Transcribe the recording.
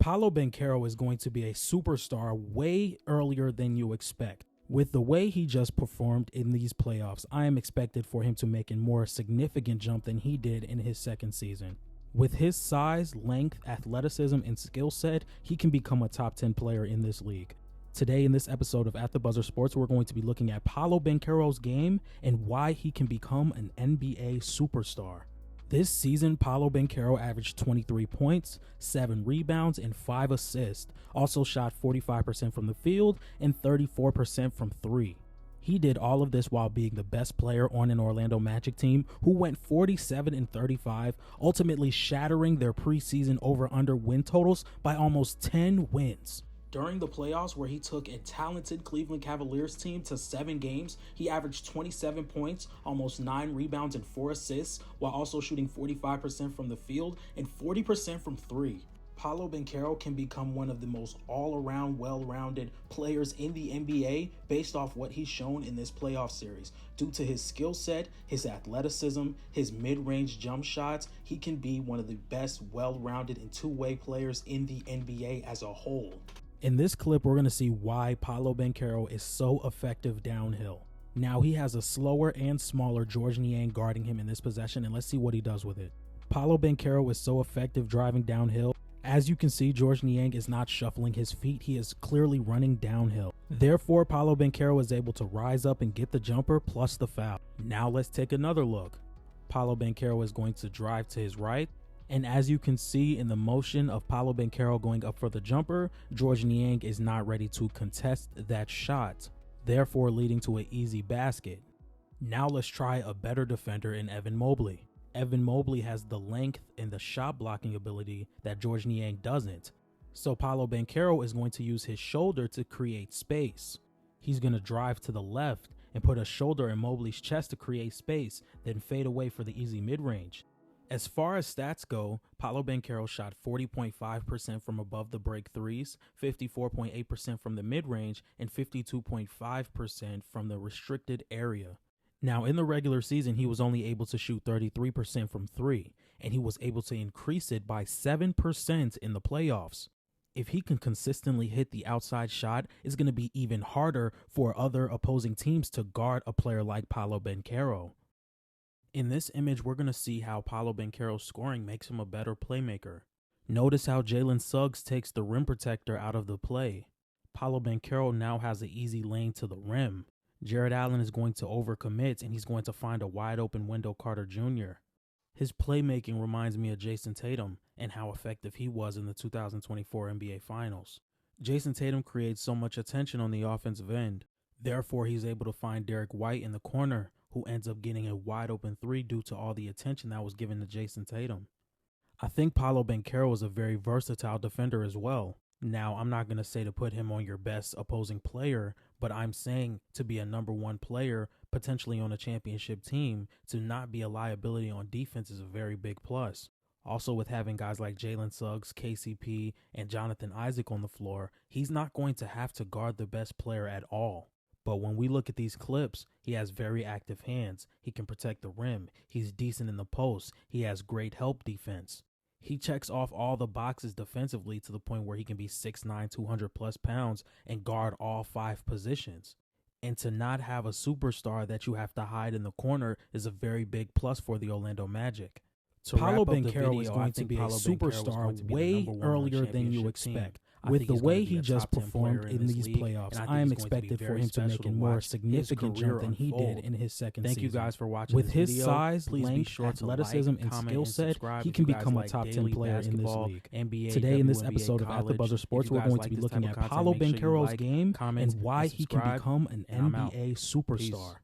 Paolo Banchero is going to be a superstar way earlier than you expect. With the way he just performed in these playoffs, I am expected for him to make a more significant jump than he did in his second season. With his size, length, athleticism, and skill set, he can become a top 10 player in this league. Today in this episode of At the Buzzer Sports, we're going to be looking at Paolo Banchero's game and why he can become an NBA superstar. This season, Paolo Banchero averaged 23 points, 7 rebounds, and 5 assists. Also shot 45% from the field and 34% from 3. He did all of this while being the best player on an Orlando Magic team who went 47-35, ultimately shattering their preseason over-under win totals by almost 10 wins. During the playoffs, where he took a talented Cleveland Cavaliers team to 7 games, he averaged 27 points, almost 9 rebounds, and 4 assists, while also shooting 45% from the field and 40% from 3. Paolo Banchero can become one of the most all-around, well-rounded players in the NBA based off what he's shown in this playoff series. Due to his skill set, his athleticism, his mid-range jump shots, he can be one of the best well-rounded and two-way players in the NBA as a whole. In this clip, we're going to see why Paolo Banchero is so effective downhill. Now, he has a slower and smaller Georges Niang guarding him in this possession, and let's see what he does with it. Paolo Banchero is so effective driving downhill. As you can see, Georges Niang is not shuffling his feet. He is clearly running downhill. Therefore, Paolo Banchero is able to rise up and get the jumper plus the foul. Now, let's take another look. Paolo Banchero is going to drive to his right. And as you can see in the motion of Paolo Banchero going up for the jumper, Georges Niang is not ready to contest that shot, therefore leading to an easy basket. Now let's try a better defender in Evan Mobley. Evan Mobley has the length and the shot blocking ability that Georges Niang doesn't. So Paolo Banchero is going to use his shoulder to create space. He's going to drive to the left and put a shoulder in Mobley's chest to create space, then fade away for the easy mid-range. As far as stats go, Paolo Banchero shot 40.5% from above the break threes, 54.8% from the mid-range, and 52.5% from the restricted area. Now, in the regular season, he was only able to shoot 33% from 3, and he was able to increase it by 7% in the playoffs. If he can consistently hit the outside shot, it's going to be even harder for other opposing teams to guard a player like Paolo Banchero. In this image, we're going to see how Paolo Banchero's scoring makes him a better playmaker. Notice how Jalen Suggs takes the rim protector out of the play. Paolo Banchero now has an easy lane to the rim. Jared Allen is going to overcommit, and he's going to find a wide-open Wendell Carter Jr. His playmaking reminds me of Jason Tatum and how effective he was in the 2024 NBA Finals. Jason Tatum creates so much attention on the offensive end. Therefore, he's able to find Derek White in the corner, who ends up getting a wide-open 3 due to all the attention that was given to Jason Tatum. I think Paolo Banchero is a very versatile defender as well. Now, I'm not going to say to put him on your best opposing player, but I'm saying to be a number 1 player, potentially on a championship team, to not be a liability on defense is a very big plus. Also, with having guys like Jalen Suggs, KCP, and Jonathan Isaac on the floor, he's not going to have to guard the best player at all. But when we look at these clips, he has very active hands. He can protect the rim. He's decent in the post. He has great help defense. He checks off all the boxes defensively to the point where he can be 6'9", 200 plus pounds and guard all 5 positions. And to not have a superstar that you have to hide in the corner is a very big plus for the Orlando Magic. Paolo Banchero is going to be a superstar way earlier than you expect. With the way he just performed in these playoffs, I am expected for him to make a more significant jump than he did in his second season. Thank you guys for watching With this his video. size, Please be length, sure to athleticism, like, and comment, skill and set, subscribe he if can you guys become a like top 10 daily player in this basketball, league. NBA, Today in this WNBA, episode of At the Buzzer college. Sports, If you we're guys going like to be this looking type at of content, Paolo make sure you Banchero's like, game comment, and why and he can subscribe, become an and I'm out. NBA Peace. superstar.